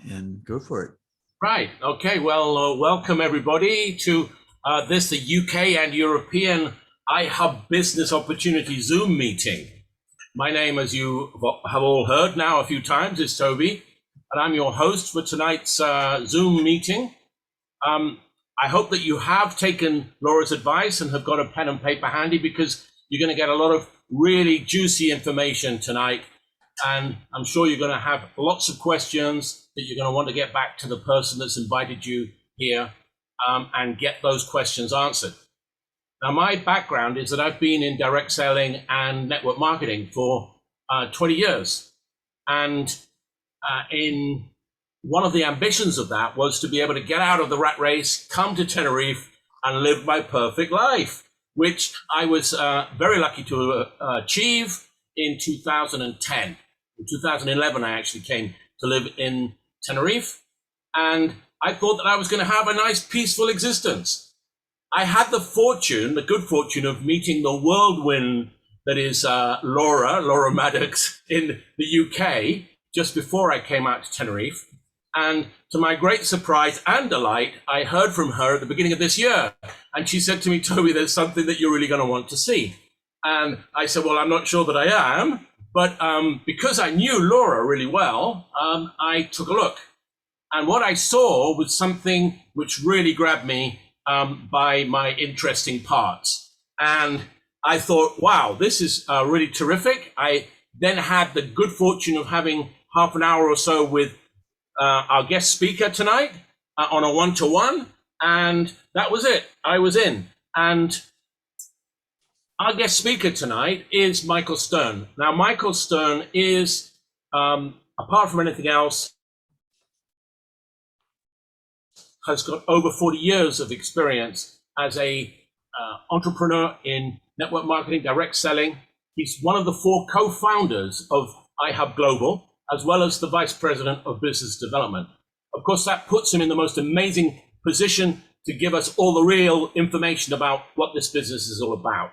and go for it. Right. Okay. Well, welcome everybody to the UK and European IHUB Business Opportunity Zoom meeting. My name, as you have all heard now a few times, is Toby, and I'm your host for tonight's Zoom meeting. I hope that you have taken Laura's advice and have got a pen and paper handy, because you're going to get a lot of really juicy information tonight. And I'm sure you're going to have lots of questions that you're going to want to get back to the person that's invited you here and get those questions answered. Now, my background is that I've been in direct selling and network marketing for 20 years. And in one of the ambitions of that was to be able to get out of the rat race, come to Tenerife and live my perfect life, which I was very lucky to achieve in 2010. In 2011, I actually came to live in Tenerife, and I thought that I was going to have a nice, peaceful existence. I had the good fortune of meeting the whirlwind that is Laura Maddox in the UK just before I came out to Tenerife. And to my great surprise and delight, I heard from her at the beginning of this year. And she said to me, Toby, there's something that you're really going to want to see. And I said, well, I'm not sure that I am. But because I knew Laura really well, I took a look. And what I saw was something which really grabbed me by my interesting parts. And I thought, wow, this is really terrific. I then had the good fortune of having half an hour or so with our guest speaker tonight on a one-to-one. And that was it. I was in. And our guest speaker tonight is Michael Stern. Now, Michael Stern is, apart from anything else, has got over 40 years of experience as a entrepreneur in network marketing, direct selling. He's one of the 4 co-founders of IHUB Global, as well as the vice president of business development. Of course, that puts him in the most amazing position to give us all the real information about what this business is all about.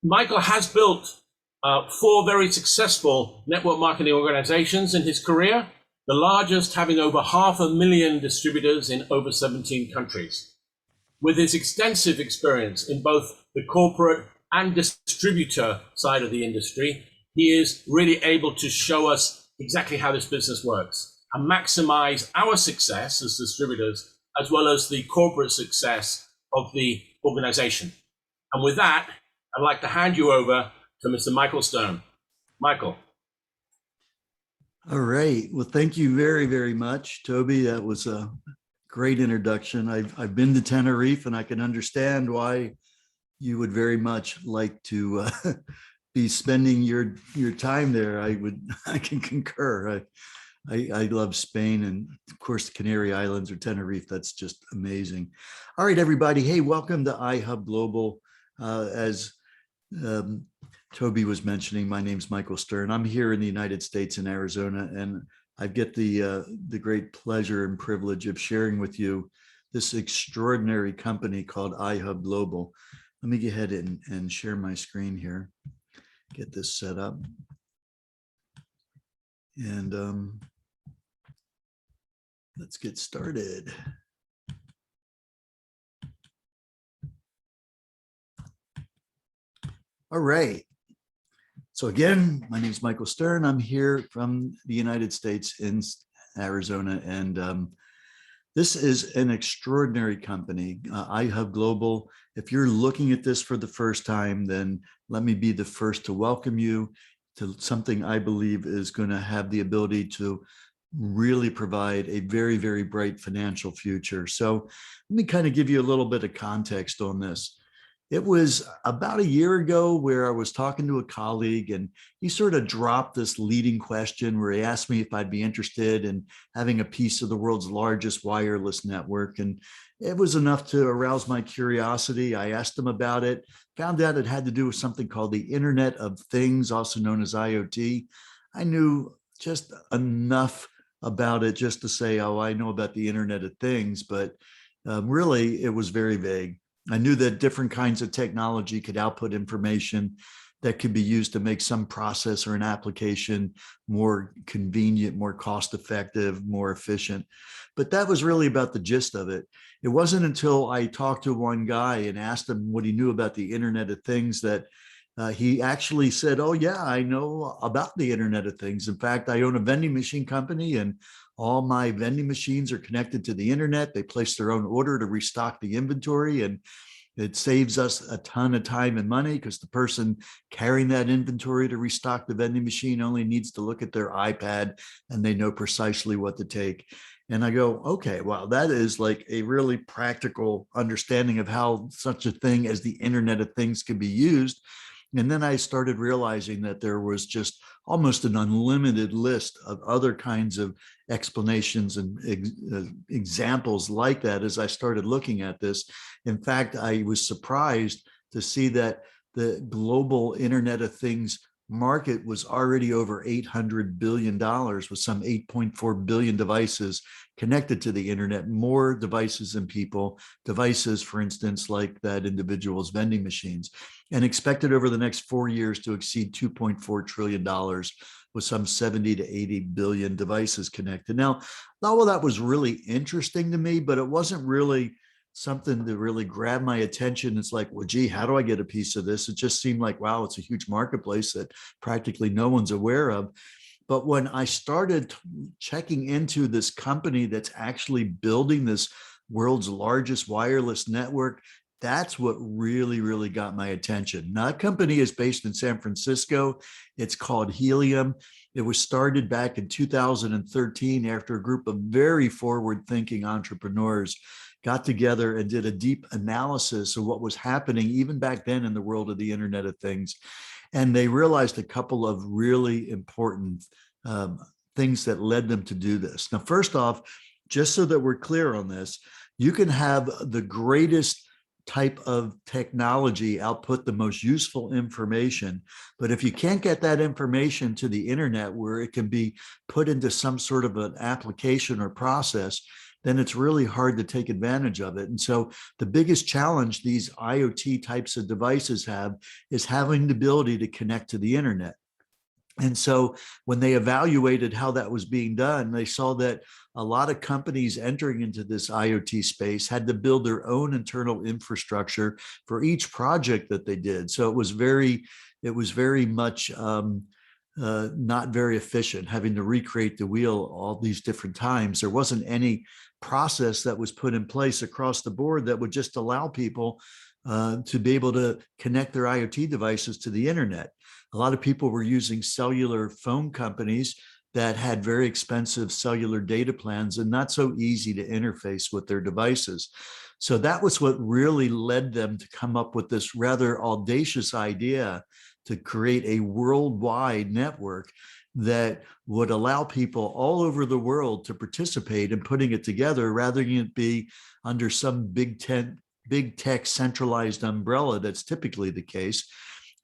Michael has built 4 very successful network marketing organizations in his career, the largest having over 500,000 distributors in over 17 countries. With his extensive experience in both the corporate and distributor side of the industry, he is really able to show us exactly how this business works and maximize our success as distributors, as well as the corporate success of the organization. And with that, I'd like to hand you over to Mr. Michael Stern. Michael. All right. Well, thank you very, very much, Toby. That was a great introduction. I've been to Tenerife, and I can understand why you would very much like to be spending your time there. I can concur. I love Spain, and of course the Canary Islands or Tenerife. That's just amazing. All right, everybody. Hey, welcome to IHUB Global. As Toby was mentioning, my name's Michael Stern. I'm here in the United States in Arizona, and I get the great pleasure and privilege of sharing with you this extraordinary company called IHUB Global. Let me go ahead and share my screen here, get this set up. And let's get started. All right. So again, my name is Michael Stern. I'm here from the United States in Arizona, and this is an extraordinary company, IHUB Global. If you're looking at this for the first time, then let me be the first to welcome you to something I believe is going to have the ability to really provide a very, very bright financial future. So let me kind of give you a little bit of context on this. It was about a year ago where I was talking to a colleague, and he sort of dropped this leading question where he asked me if I'd be interested in having a piece of the world's largest wireless network. And it was enough to arouse my curiosity. I asked him about it, found out it had to do with something called the Internet of Things, also known as IoT. I knew just enough about it just to say, oh, I know about the Internet of Things, but really it was very vague. I knew that different kinds of technology could output information that could be used to make some process or an application more convenient, more cost effective, more efficient. But that was really about the gist of it. It wasn't until I talked to one guy and asked him what he knew about the Internet of Things that he actually said, "Oh yeah, I know about the Internet of Things. In fact, I own a vending machine company, and all my vending machines are connected to the internet. They place their own order to restock the inventory, and it saves us a ton of time and money because the person carrying that inventory to restock the vending machine only needs to look at their iPad and they know precisely what to take." And I go, okay, well, that is like a really practical understanding of how such a thing as the Internet of Things can be used. And then I started realizing that there was just almost an unlimited list of other kinds of explanations and examples like that as I started looking at this. In fact, I was surprised to see that the global Internet of Things market was already over $800 billion with some 8.4 billion devices connected to the internet, more devices than people, devices, for instance, like that individual's vending machines, and expected over the next 4 years to exceed $2.4 trillion with some 70 to 80 billion devices connected. Now, all of that was really interesting to me, but it wasn't really something that really grabbed my attention. It's like, well, gee, how do I get a piece of this? It just seemed like, wow, it's a huge marketplace that practically no one's aware of. But when I started checking into this company that's actually building this world's largest wireless network, that's what really, really got my attention. Now, that company is based in San Francisco. It's called Helium. It was started back in 2013 after a group of very forward-thinking entrepreneurs got together and did a deep analysis of what was happening even back then in the world of the Internet of Things. And they realized a couple of really important things that led them to do this. Now, first off, just so that we're clear on this, you can have the greatest type of technology output the most useful information, but if you can't get that information to the internet where it can be put into some sort of an application or process, then it's really hard to take advantage of it. And so the biggest challenge these IoT types of devices have is having the ability to connect to the internet. And so when they evaluated how that was being done, they saw that a lot of companies entering into this IoT space had to build their own internal infrastructure for each project that they did. So it was very much not very efficient, having to recreate the wheel all these different times. There wasn't any process that was put in place across the board that would just allow people to be able to connect their IoT devices to the internet. A lot of people were using cellular phone companies that had very expensive cellular data plans and not so easy to interface with their devices. So that was what really led them to come up with this rather audacious idea to create a worldwide network that would allow people all over the world to participate in putting it together rather than it be under some big tech centralized umbrella that's typically the case.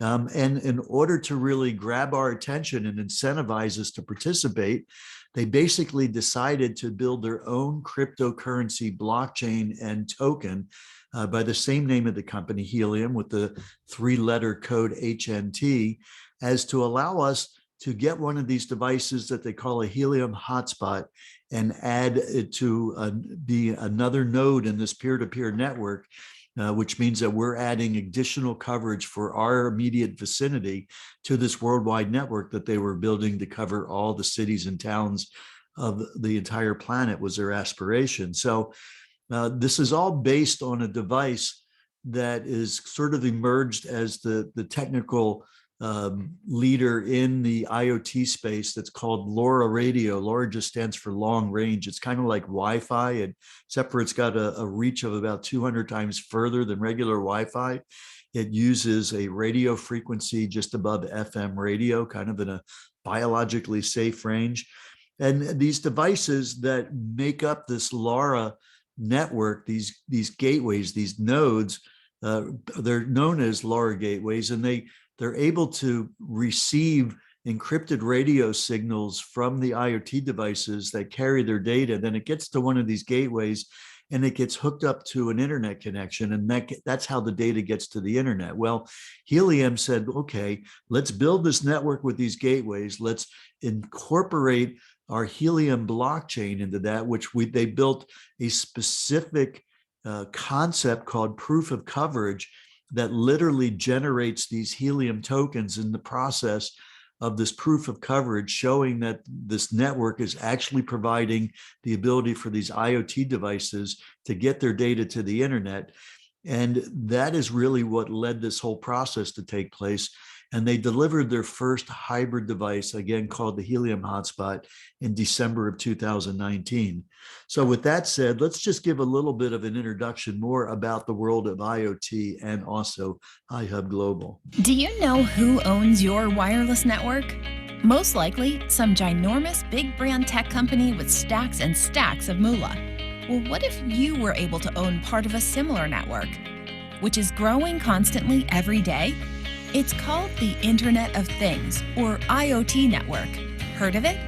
And in order to really grab our attention and incentivize us to participate, they basically decided to build their own cryptocurrency blockchain and token by the same name of the company, Helium, with the 3-letter code HNT, as to allow us to get one of these devices that they call a Helium Hotspot and add it to be another node in this peer-to-peer network, which means that we're adding additional coverage for our immediate vicinity to this worldwide network that they were building to cover all the cities and towns of the entire planet was their aspiration. So this is all based on a device that is sort of emerged as the technical leader in the IoT space that's called LoRa radio. LoRa just stands for long range. It's kind of like Wi-Fi, and except for it's got a reach of about 200 times further than regular Wi-Fi. It uses a radio frequency just above FM radio, kind of in a biologically safe range. And these devices that make up this LoRa network, these gateways, these nodes, they're known as LoRa gateways, and they're able to receive encrypted radio signals from the IoT devices that carry their data. Then it gets to one of these gateways, and it gets hooked up to an internet connection, and that's how the data gets to the internet. Well, Helium said, okay, let's build this network with these gateways. Let's incorporate our Helium blockchain into that, which they built a specific concept called proof of coverage that literally generates these Helium tokens in the process of this proof of coverage, showing that this network is actually providing the ability for these IoT devices to get their data to the internet. And that is really what led this whole process to take place. And they delivered their first hybrid device, again called the Helium Hotspot, in December of 2019. So with that said, let's just give a little bit of an introduction more about the world of IoT and also IHUB Global. Do you know who owns your wireless network? Most likely, some ginormous big brand tech company with stacks and stacks of moolah. Well, what if you were able to own part of a similar network, which is growing constantly every day? It's called the Internet of Things, or IoT network. Heard of it?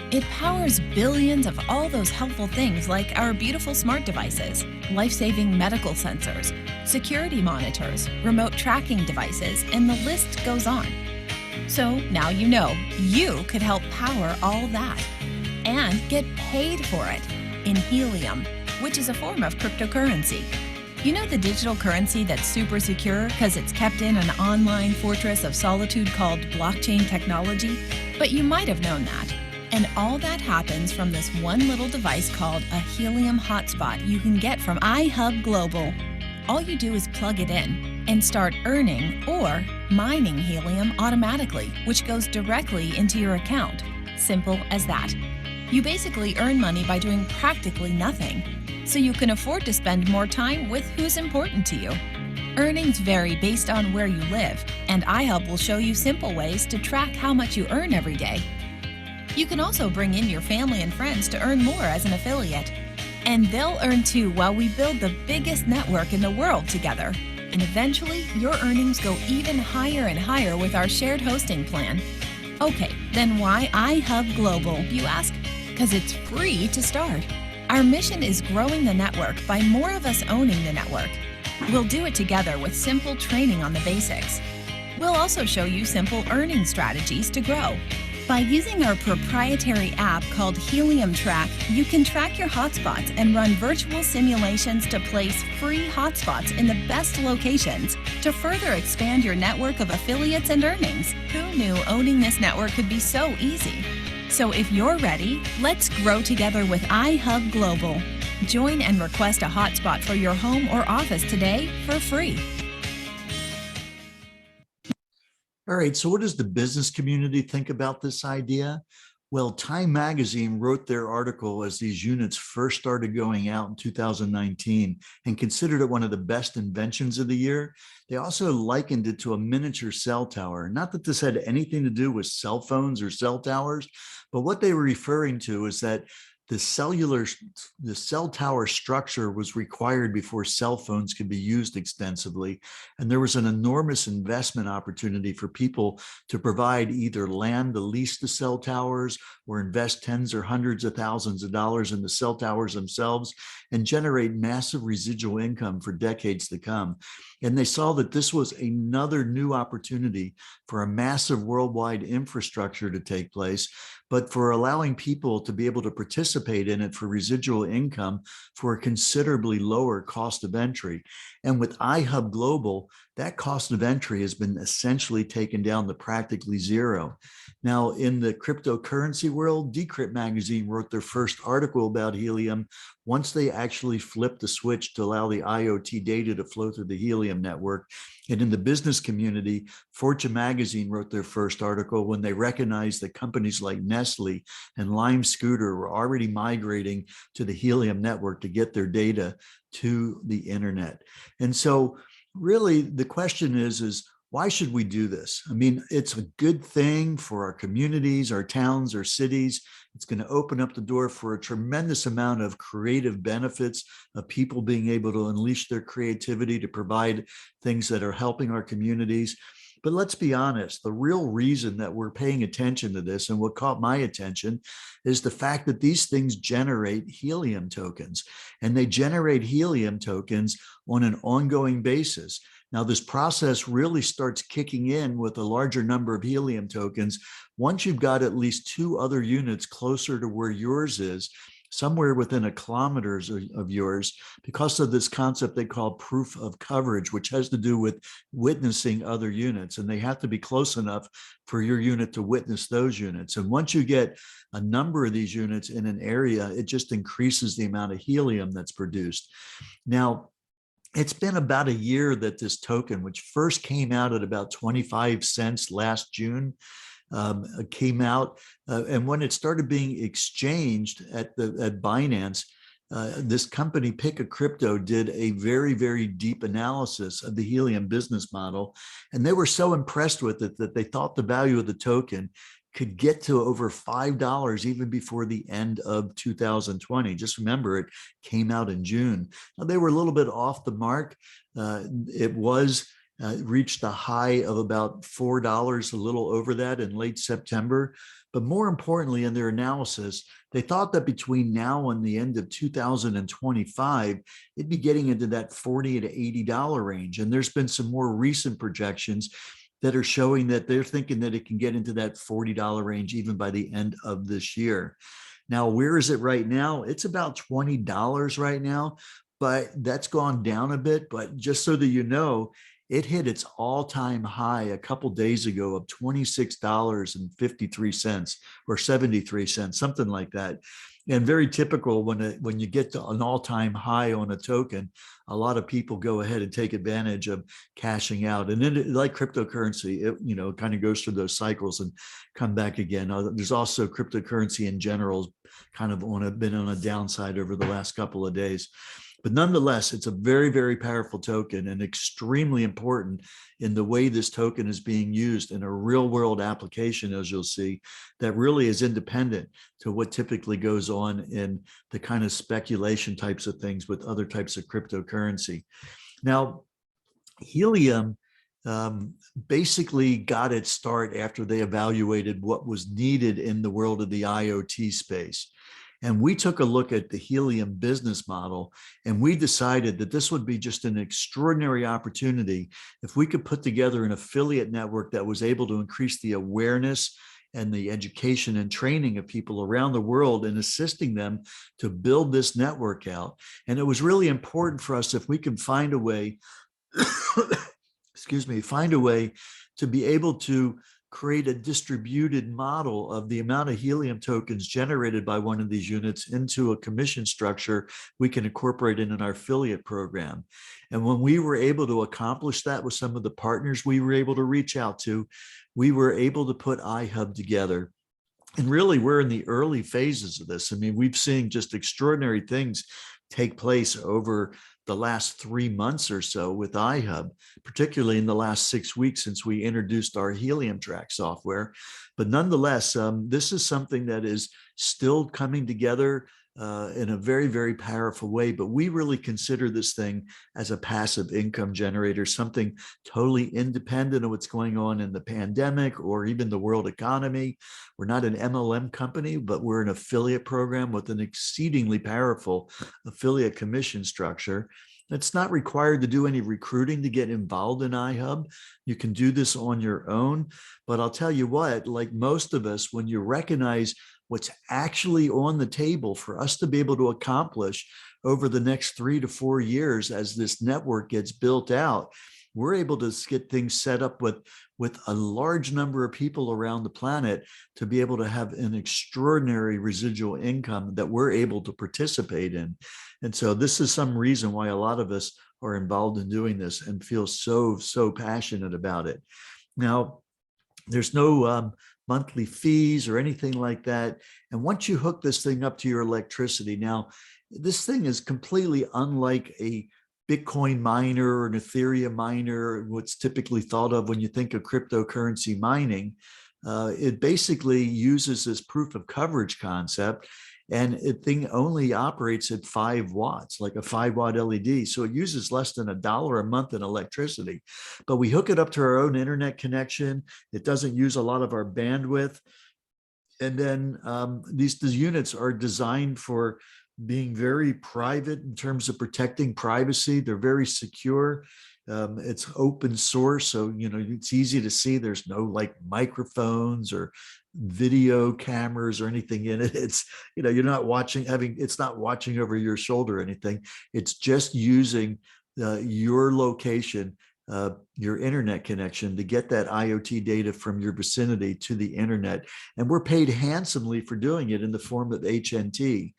It powers billions of all those helpful things like our beautiful smart devices, life-saving medical sensors, security monitors, remote tracking devices, and the list goes on. So now you know you could help power all that and get paid for it in Helium, which is a form of cryptocurrency. You know the digital currency that's super secure because it's kept in an online fortress of solitude called blockchain technology? But you might have known that. And all that happens from this one little device called a Helium Hotspot you can get from IHUB Global. All you do is plug it in and start earning or mining helium automatically, which goes directly into your account. Simple as that. You basically earn money by doing practically nothing, so you can afford to spend more time with who's important to you. Earnings vary based on where you live, and IHUB will show you simple ways to track how much you earn every day. You can also bring in your family and friends to earn more as an affiliate. And they'll earn too while we build the biggest network in the world together. And eventually, your earnings go even higher and higher with our shared hosting plan. Okay, then why IHUB Global, you ask? Because it's free to start. Our mission is growing the network by more of us owning the network. We'll do it together with simple training on the basics. We'll also show you simple earning strategies to grow. By using our proprietary app called Helium Track, you can track your hotspots and run virtual simulations to place free hotspots in the best locations to further expand your network of affiliates and earnings. Who knew owning this network could be so easy? So if you're ready, let's grow together with IHUB Global. Join and request a hotspot for your home or office today for free. All right, so what does the business community think about this idea? Well, Time Magazine wrote their article as these units first started going out in 2019 and considered it one of the best inventions of the year. They also likened it to a miniature cell tower. Not that this had anything to do with cell phones or cell towers, but what they were referring to is that the cell tower structure was required before cell phones could be used extensively. And there was an enormous investment opportunity for people to provide either land to lease the cell towers or invest tens or hundreds of thousands of dollars in the cell towers themselves and generate massive residual income for decades to come. And they saw that this was another new opportunity for a massive worldwide infrastructure to take place, but for allowing people to be able to participate in it for residual income for a considerably lower cost of entry. And with IHUB Global, that cost of entry has been essentially taken down to practically zero. Now, in the cryptocurrency world, Decrypt Magazine wrote their first article about Helium once they actually flipped the switch to allow the IoT data to flow through the Helium network. And in the business community, Fortune Magazine wrote their first article when they recognized that companies like Nestle and Lime Scooter were already migrating to the Helium network to get their data to the internet. And so really the question is why should we do this? I mean, it's a good thing for our communities, our towns, our cities. It's going to open up the door for a tremendous amount of creative benefits of people being able to unleash their creativity to provide things that are helping our communities. But let's be honest, the real reason that we're paying attention to this and what caught my attention is the fact that these things generate helium tokens, and they generate helium tokens on an ongoing basis. Now, this process really starts kicking in with a larger number of helium tokens once you've got at least 2 other units closer to where yours is, somewhere within a kilometers of yours, because of this concept they call proof of coverage, which has to do with witnessing other units. And they have to be close enough for your unit to witness those units. And once you get a number of these units in an area, it just increases the amount of helium that's produced. Now, it's been about a year that this token, which first came out at about 25 cents last June, came out. And when it started being exchanged at Binance, this company, Pick a Crypto, did a very, very deep analysis of the Helium business model. And they were so impressed with it that they thought the value of the token could get to over $5 even before the end of 2020. Just remember, it came out in June. Now, they were a little bit off the mark. It was reached a high of about $4, a little over that in late September. But more importantly, in their analysis, they thought that between now and the end of 2025, it'd be getting into that $40 to $80 range. And there's been some more recent projections that are showing that they're thinking that it can get into that $40 range even by the end of this year. Now, where is it right now? It's about $20 right now, but that's gone down a bit. But just so that you know, it hit its all-time high a couple days ago of $26.53 or 73 cents, something like that. And very typical when you get to an all-time high on a token, a lot of people go ahead and take advantage of cashing out. And then, like cryptocurrency, it kind of goes through those cycles and come back again. There's also cryptocurrency in general kind of been on a downside over the last couple of days. But nonetheless, it's a very, very powerful token and extremely important in the way this token is being used in a real world application, as you'll see, that really is independent to what typically goes on in the kind of speculation types of things with other types of cryptocurrency. Now, Helium basically got its start after they evaluated what was needed in the world of the IoT space. And we took a look at the Helium business model, and we decided that this would be just an extraordinary opportunity if we could put together an affiliate network that was able to increase the awareness and the education and training of people around the world and assisting them to build this network out. And it was really important for us if we can find a way, find a way to be able to create a distributed model of the amount of helium tokens generated by one of these units into a commission structure we can incorporate in our affiliate program. And when we were able to accomplish that with some of the partners we were able to reach out to, we were able to put IHUB together. And really, we're in the early phases of this. I mean, we've seen just extraordinary things take place over the last 3 months or so with iHub, particularly in the last 6 weeks since we introduced our Helium Track software. But nonetheless, this is something that is still coming together in a very, very powerful way. But we really consider this thing as a passive income generator, something totally independent of what's going on in the pandemic or even the world economy. We're not an MLM company, but we're an affiliate program with an exceedingly powerful affiliate commission structure. It's not required to do any recruiting to get involved in iHub. You can do this on your own. But I'll tell you what, like most of us, when you recognize what's actually on the table for us to be able to accomplish over the next 3 to 4 years as this network gets built out, we're able to get things set up with a large number of people around the planet to be able to have an extraordinary residual income that we're able to participate in. And so this is some reason why a lot of us are involved in doing this and feel so passionate about it. Now, there's no monthly fees or anything like that. And once you hook this thing up to your electricity, now this thing is completely unlike a Bitcoin miner or an Ethereum miner, what's typically thought of when you think of cryptocurrency mining. It basically uses this proof of coverage concept. And it thing only operates at 5 watts, like a 5-watt LED. So it uses less than $1 a month in electricity. But we hook it up to our own internet connection. It doesn't use a lot of our bandwidth. And then these units are designed for being very private in terms of protecting privacy. They're very secure. It's open source, so it's easy to see. There's no like microphones or video cameras or anything in it. It's you're not watching, it's not watching over your shoulder or anything. It's just using your location, your internet connection to get that IoT data from your vicinity to the internet. And we're paid handsomely for doing it in the form of HNT.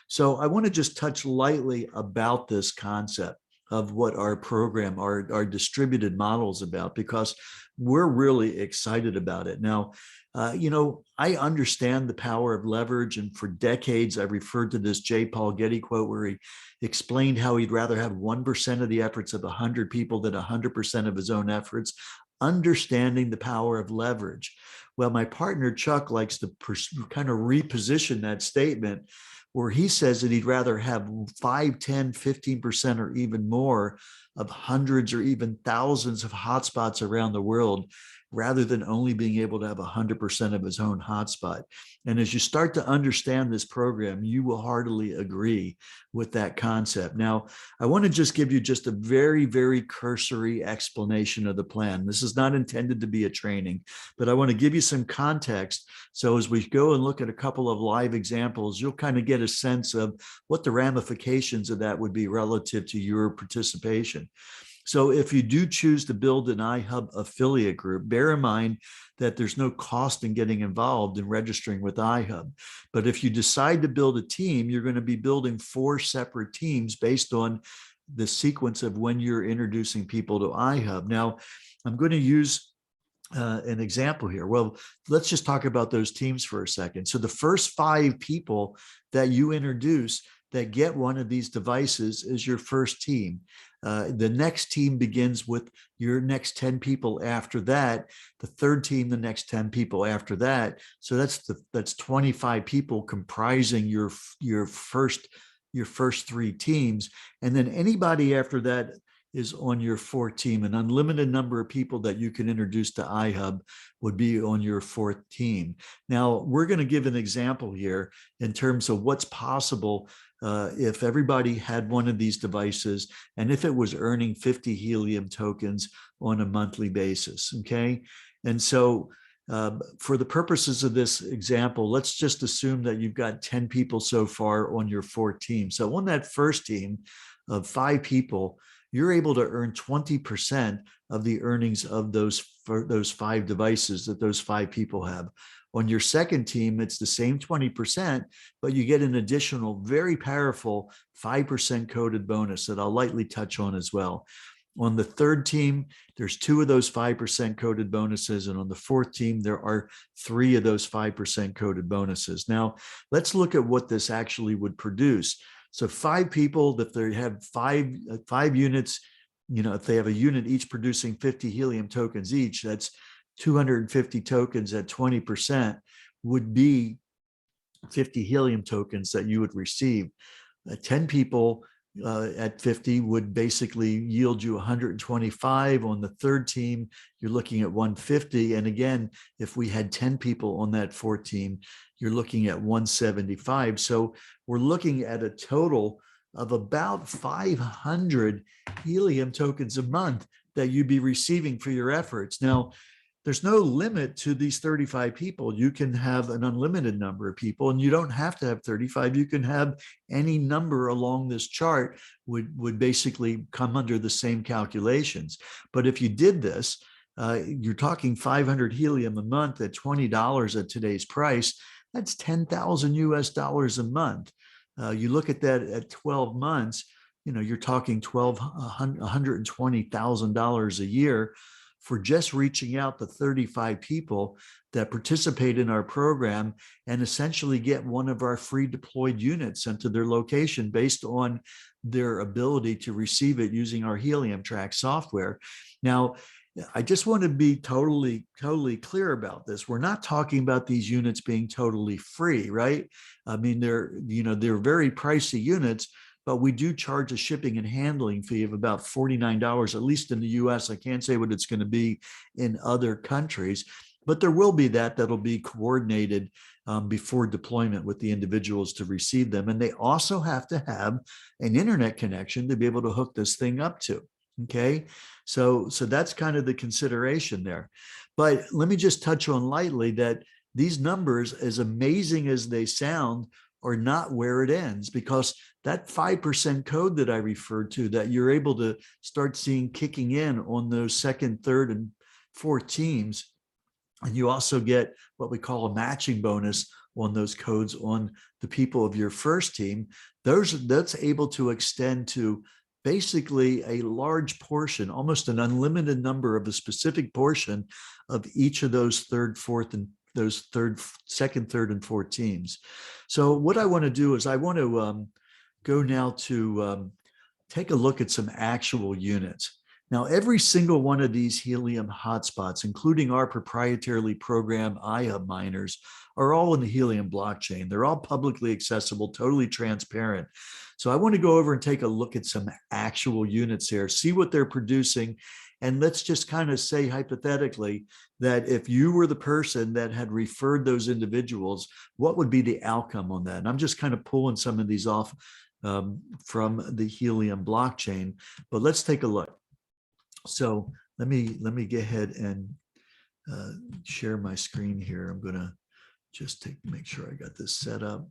So I want to just touch lightly about this concept of what our program, our distributed model is about, because we're really excited about it. Now, I understand the power of leverage. And for decades, I've referred to this J. Paul Getty quote where he explained how he'd rather have 1% of the efforts of 100 people than 100% of his own efforts, understanding the power of leverage. Well, my partner, Chuck, likes to kind of reposition that statement where he says that he'd rather have 5, 10, 15% or even more of hundreds or even thousands of hotspots around the world, rather than only being able to have 100% of his own hotspot. And as you start to understand this program, you will heartily agree with that concept. Now, I want to just give you just a very, very cursory explanation of the plan. This is not intended to be a training, but I want to give you some context. So as we go and look at a couple of live examples, you'll kind of get a sense of what the ramifications of that would be relative to your participation. So if you do choose to build an IHUB affiliate group, bear in mind that there's no cost in getting involved in registering with IHUB. But if you decide to build a team, you're going to be building 4 separate teams based on the sequence of when you're introducing people to IHUB. Now, I'm going to use an example here. Well, let's just talk about those teams for a second. So the first 5 people that you introduce that get one of these devices is your first team. The next team begins with your next 10 people after that, the third team, the next 10 people after that. So that's 25 people comprising your first 3 teams. And then anybody after that is on your 4th team. An unlimited number of people that you can introduce to IHUB would be on your 4th team. Now, we're going to give an example here in terms of what's possible if everybody had one of these devices and if it was earning 50 Helium tokens on a monthly basis, okay? And so for the purposes of this example, let's just assume that you've got 10 people so far on your 4th team. So on that first team of 5 people, you're able to earn 20% of the earnings of those 5 devices that those 5 people have. On your second team, it's the same 20%, but you get an additional very powerful 5% coded bonus that I'll lightly touch on as well. On the third team, there's 2 of those 5% coded bonuses. And on the 4th team, there are 3 of those 5% coded bonuses. Now, let's look at what this actually would produce. So 5 people, if they have 5 units, if they have a unit each producing 50 Helium tokens each, that's 250 tokens at 20% would be 50 Helium tokens that you would receive. 10 people at 50 would basically yield you 125. On the third team, you're looking at 150. And again, if we had 10 people on that 4th team, you're looking at 175. So we're looking at a total of about 500 Helium tokens a month that you'd be receiving for your efforts. Now, there's no limit to these 35 people. You can have an unlimited number of people, and you don't have to have 35. You can have any number along this chart would basically come under the same calculations. But if you did this, you're talking 500 Helium a month at $20 at today's price. That's $10,000 US a month. You look at that at 12 months, you're talking $120,000 a year for just reaching out to 35 people that participate in our program and essentially get one of our free deployed units sent to their location based on their ability to receive it using our Helium Track software. Now, I just want to be totally clear about this. We're not talking about these units being totally free, right? I mean, they're very pricey units, but we do charge a shipping and handling fee of about $49, at least in the US. I can't say what it's going to be in other countries, but there will be that'll be coordinated before deployment with the individuals to receive them. And they also have to have an internet connection to be able to hook this thing up to. Okay, so that's kind of the consideration there. But let me just touch on lightly that these numbers, as amazing as they sound, are not where it ends, because that 5% code that I referred to that you're able to start seeing kicking in on those second, third, and fourth teams, and you also get what we call a matching bonus on those codes on the people of your first team, that's able to extend to basically a large portion, almost an unlimited number of a specific portion of each of those third, fourth, and those second, third, and fourth teams. So what I want to do is I want to go now to take a look at some actual units. Now, every single one of these Helium hotspots, including our proprietarily programmed IHUB miners, are all in the Helium blockchain. They're all publicly accessible, totally transparent. So I want to go over and take a look at some actual units here, see what they're producing. And let's just kind of say hypothetically that if you were the person that had referred those individuals, what would be the outcome on that? And I'm just kind of pulling some of these off from the Helium blockchain, but let's take a look. So let me go ahead and share my screen here. I'm going to just make sure I got this set up.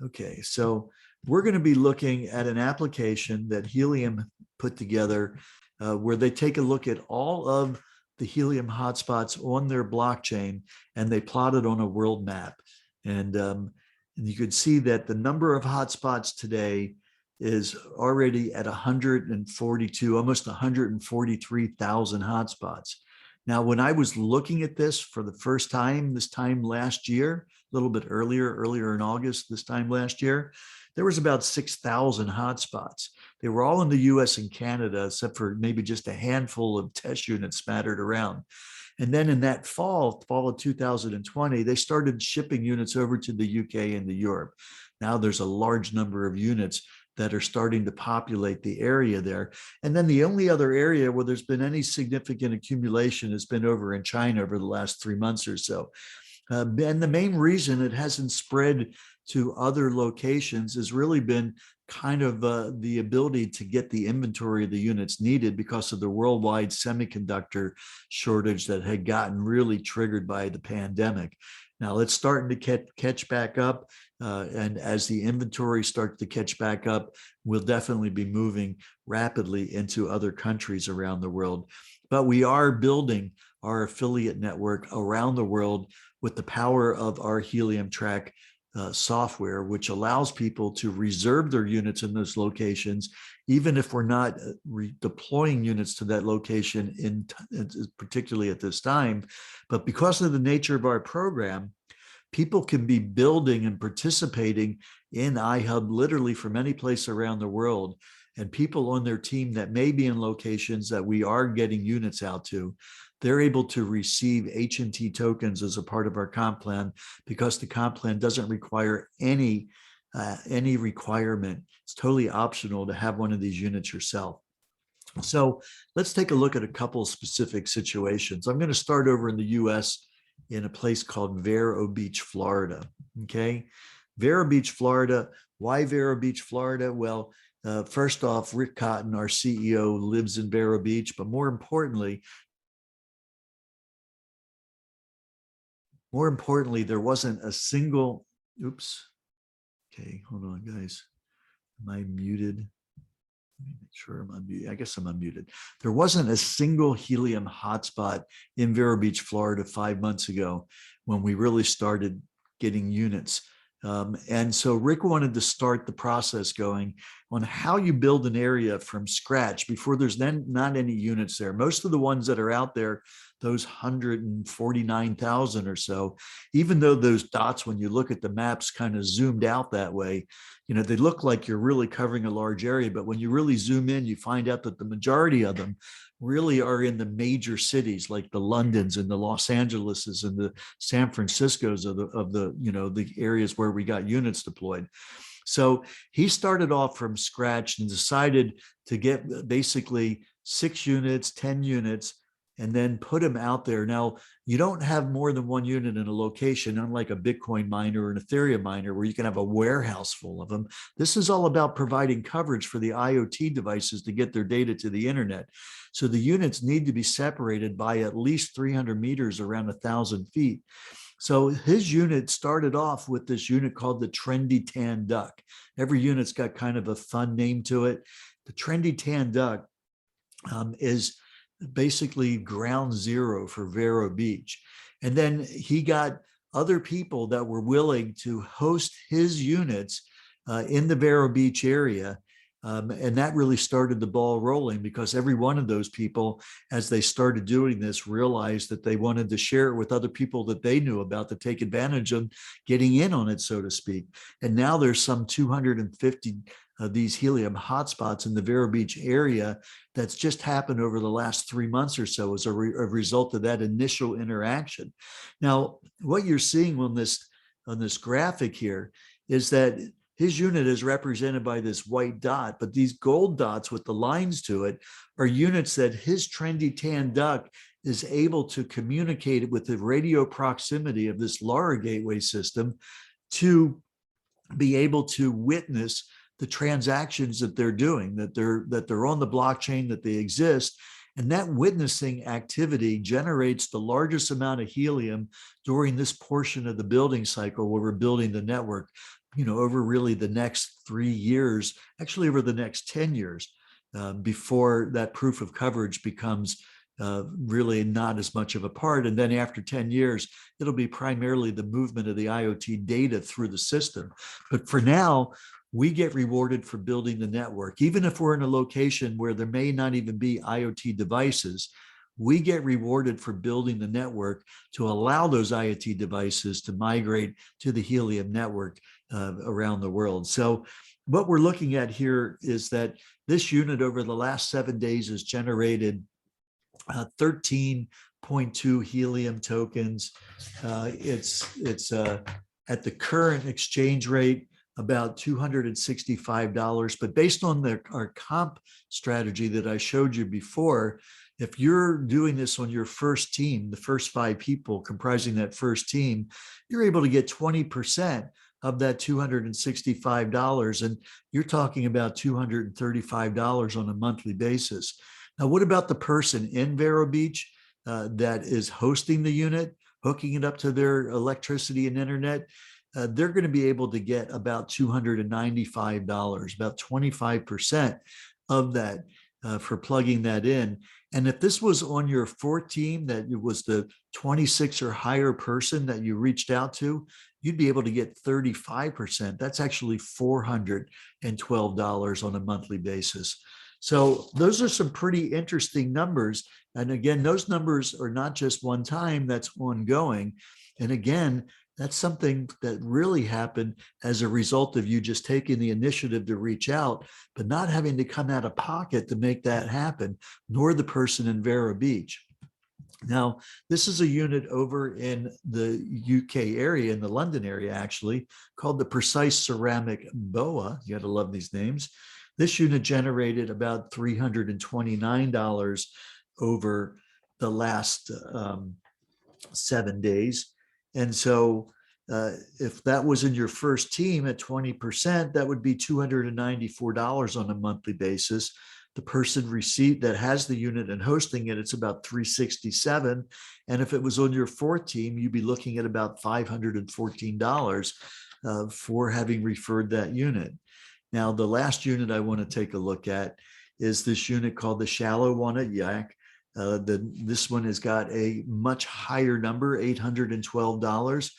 Okay, so we're going to be looking at an application that Helium put together where they take a look at all of the Helium hotspots on their blockchain, and they plot it on a world map. And you could see that the number of hotspots today is already at 142, almost 143,000 hotspots. Now, when I was looking at this for the first time, this time last year, a little bit earlier in August, this time last year, there was about 6,000 hotspots. They were all in the US and Canada, except for maybe just a handful of test units spattered around. And then in that fall of 2020, they started shipping units over to the UK and to Europe. Now there's a large number of units that are starting to populate the area there. And then the only other area where there's been any significant accumulation has been over in China over the last 3 months or so. And the main reason it hasn't spread to other locations has really been kind of the ability to get the inventory of the units needed because of the worldwide semiconductor shortage that had gotten really triggered by the pandemic. Now it's starting to catch back up. And as the inventory starts to catch back up, we'll definitely be moving rapidly into other countries around the world. But we are building our affiliate network around the world with the power of our Helium Track software, which allows people to reserve their units in those locations, even if we're not deploying units to that location particularly at this time. But because of the nature of our program, people can be building and participating in IHUB literally from any place around the world. And people on their team that may be in locations that we are getting units out to, they're able to receive HNT tokens as a part of our comp plan because the comp plan doesn't require any requirement. It's totally optional to have one of these units yourself. So let's take a look at a couple of specific situations. I'm going to start over in the US in a place called Vero Beach, Florida. Okay, Vero Beach, Florida. Why Vero Beach, Florida? Well, first off, Rick Cotton, our CEO, lives in Vero Beach, but more importantly, there wasn't a single, oops. Okay, hold on, guys. Am I muted? Let me make sure I'm unmuted. I guess I'm unmuted. There wasn't a single Helium hotspot in Vero Beach, Florida 5 months ago when we really started getting units. And so Rick wanted to start the process going on how you build an area from scratch before there's then not any units there. Most of the ones that are out there, those 149,000 or so, even though those dots, when you look at the maps kind of zoomed out that way, you know, they look like you're really covering a large area, but when you really zoom in, you find out that the majority of them really are in the major cities like the Londons and the Los Angeleses and the San Franciscos of the the areas where we got units deployed. So he started off from scratch and decided to get basically 6 units, 10 units, and then put them out there. Now, you don't have more than one unit in a location, unlike a Bitcoin miner or an Ethereum miner, where you can have a warehouse full of them. This is all about providing coverage for the IoT devices to get their data to the internet. So the units need to be separated by at least 300 meters, around 1,000 feet. So his unit started off with this unit called the Trendy Tan Duck. Every unit's got kind of a fun name to it. The Trendy Tan Duck is basically ground zero for Vero Beach. And then he got other people that were willing to host his units in the Vero Beach area. And that really started the ball rolling, because every one of those people, as they started doing this, realized that they wanted to share it with other people that they knew about, to take advantage of getting in on it, so to speak. And now there's some 250 of these Helium hotspots in the Vero Beach area. That's just happened over the last 3 months or so as a result of that initial interaction. Now, what you're seeing on this graphic here is that his unit is represented by this white dot, but these gold dots with the lines to it are units that his Trendy Tan Duck is able to communicate with the radio proximity of this LoRa gateway system to be able to witness the transactions that they're doing, that they're on the blockchain, that they exist. And that witnessing activity generates the largest amount of helium during this portion of the building cycle where we're building the network, over really the next 3 years, actually over the next 10 years, before that proof of coverage becomes really not as much of a part. And then after 10 years, it'll be primarily the movement of the IoT data through the system. But for now, we get rewarded for building the network. Even if we're in a location where there may not even be IoT devices, we get rewarded for building the network to allow those IoT devices to migrate to the Helium network around the world. So what we're looking at here is that this unit over the last 7 days has generated 13.2 Helium tokens. It's at the current exchange rate about $265, but based on our comp strategy that I showed you before, if you're doing this on your first team, the first 5 people comprising that first team, you're able to get 20% of that $265, and you're talking about $235 on a monthly basis. Now, what about the person in Vero Beach that is hosting the unit, hooking it up to their electricity and internet? They're going to be able to get about $295, about 25% of that for plugging that in. And if this was on your 4th team, that it was the 26 or higher person that you reached out to, you'd be able to get 35%. That's actually $412 on a monthly basis. So those are some pretty interesting numbers. And again, those numbers are not just one time, that's ongoing. And again, that's something that really happened as a result of you just taking the initiative to reach out, but not having to come out of pocket to make that happen, nor the person in Vero Beach. Now, this is a unit over in the UK area, in the London area, actually, called the Precise Ceramic BOA. You got to love these names. This unit generated about $329 over the last 7 days. And so if that was in your first team at 20%, that would be $294 on a monthly basis. The person that has the unit and hosting it, it's about $367. And if it was on your 4th team, you'd be looking at about $514 for having referred that unit. Now, the last unit I want to take a look at is this unit called the Shallow One at Yak. This one has got a much higher number, $812.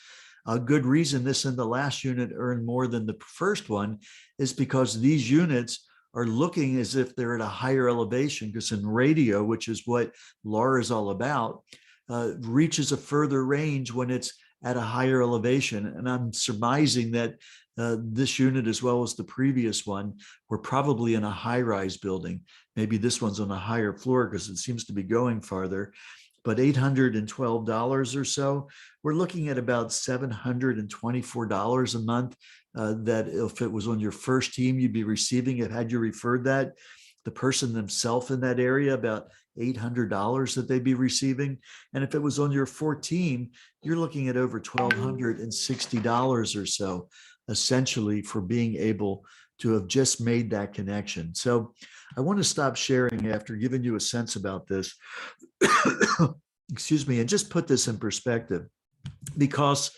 A good reason this and the last unit earned more than the first one is because these units are looking as if they're at a higher elevation, because in radio, which is what LoRa is all about, reaches a further range when it's at a higher elevation. And I'm surmising that this unit, as well as the previous one, were probably in a high-rise building. Maybe this one's on a higher floor because it seems to be going farther. But $812 or so, we're looking at about $724 a month that if it was on your first team, you'd be receiving it. Had you referred that, the person themselves in that area, about $800 that they'd be receiving. And if it was on your 14, you're looking at over $1,260 or so, essentially, for being able to have just made that connection. So I want to stop sharing after giving you a sense about this, excuse me, and just put this in perspective, because,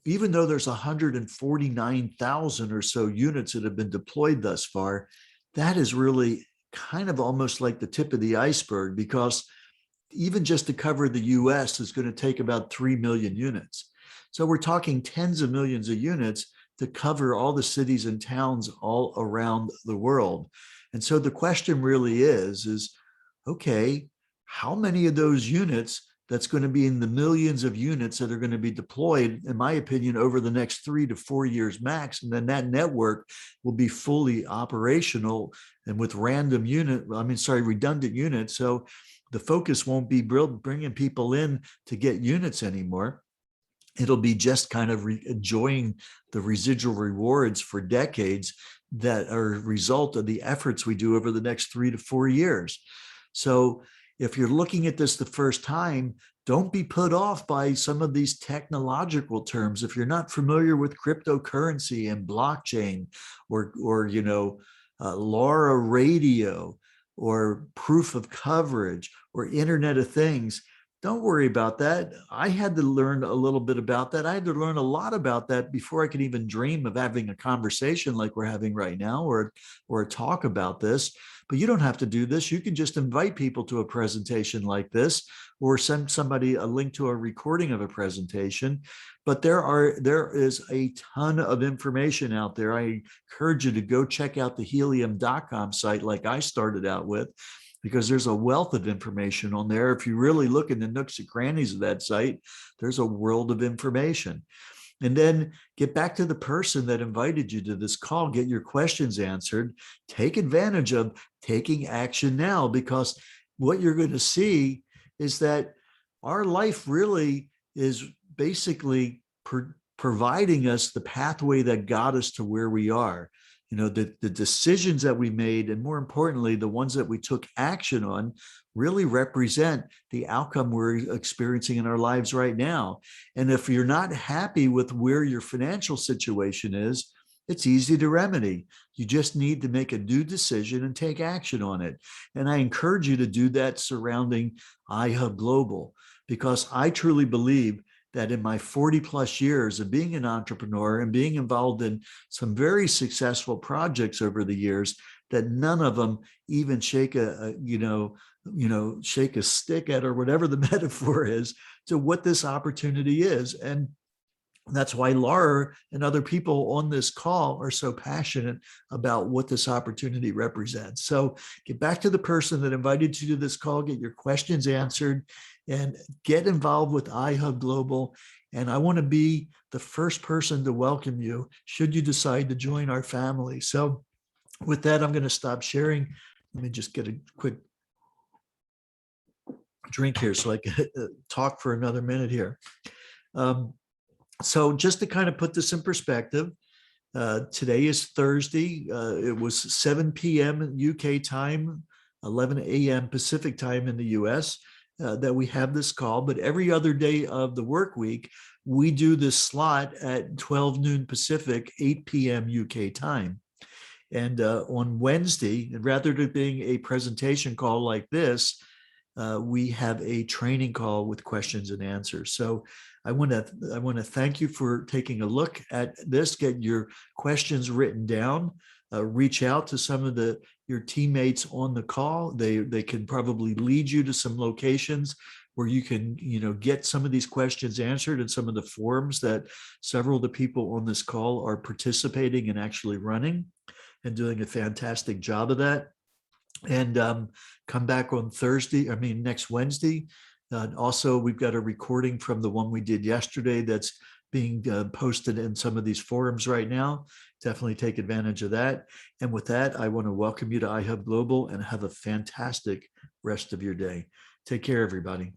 even though there's 149,000 or so units that have been deployed thus far, that is really kind of almost like the tip of the iceberg, because even just to cover the US is going to take about 3 million units. So we're talking tens of millions of units to cover all the cities and towns all around the world. And so the question really is, okay, how many of those units that's going to be in the millions of units that are going to be deployed, in my opinion, over the next 3 to 4 years max. And then that network will be fully operational and with redundant units. So the focus won't be bringing people in to get units anymore. It'll be just kind of enjoying the residual rewards for decades that are a result of the efforts we do over the next 3 to 4 years. So if you're looking at this the first time, don't be put off by some of these technological terms. If you're not familiar with cryptocurrency and blockchain, or LoRa radio, or proof of coverage, or Internet of Things, don't worry about that. I had to learn a little bit about that. I had to learn a lot about that before I could even dream of having a conversation like we're having right now, or a talk about this. But you don't have to do this. You can just invite people to a presentation like this, or send somebody a link to a recording of a presentation. But there is a ton of information out there. I encourage you to go check out the helium.com site like I started out with, because there's a wealth of information on there. If you really look in the nooks and crannies of that site, there's a world of information. And then get back to the person that invited you to this call, get your questions answered, take advantage of taking action now, because what you're going to see is that our life really is basically providing us the pathway that got us to where we are. The decisions that we made, and more importantly, the ones that we took action on, really represent the outcome we're experiencing in our lives right now. And if you're not happy with where your financial situation is, it's easy to remedy. You just need to make a new decision and take action on it. And I encourage you to do that surrounding IHUB Global, because I truly believe that in my 40 plus years of being an entrepreneur and being involved in some very successful projects over the years, that none of them even shake a stick at, or whatever the metaphor is, to what this opportunity is. And that's why Laura and other people on this call are so passionate about what this opportunity represents. So get back to the person that invited you to this call, get your questions answered, and get involved with IHUB Global. And I want to be the first person to welcome you should you decide to join our family. So with that, I'm going to stop sharing. Let me just get a quick drink here so I can talk for another minute here. So just to kind of put this in perspective, today is Thursday. It was 7 p.m. UK time, 11 a.m. Pacific time in the US that we have this call. But every other day of the work week, we do this slot at 12 noon Pacific, 8 p.m. UK time. And on Wednesday, rather than being a presentation call like this, we have a training call with questions and answers. So I want to thank you for taking a look at this. Get your questions written down. Reach out to some of your teammates on the call. They can probably lead you to some locations where you can get some of these questions answered, and some of the forums that several of the people on this call are participating and actually running and doing a fantastic job of that. And come back on next Wednesday, Also, we've got a recording from the one we did yesterday that's being posted in some of these forums right now. Definitely take advantage of that. And with that, I want to welcome you to iHub Global and have a fantastic rest of your day. Take care, everybody.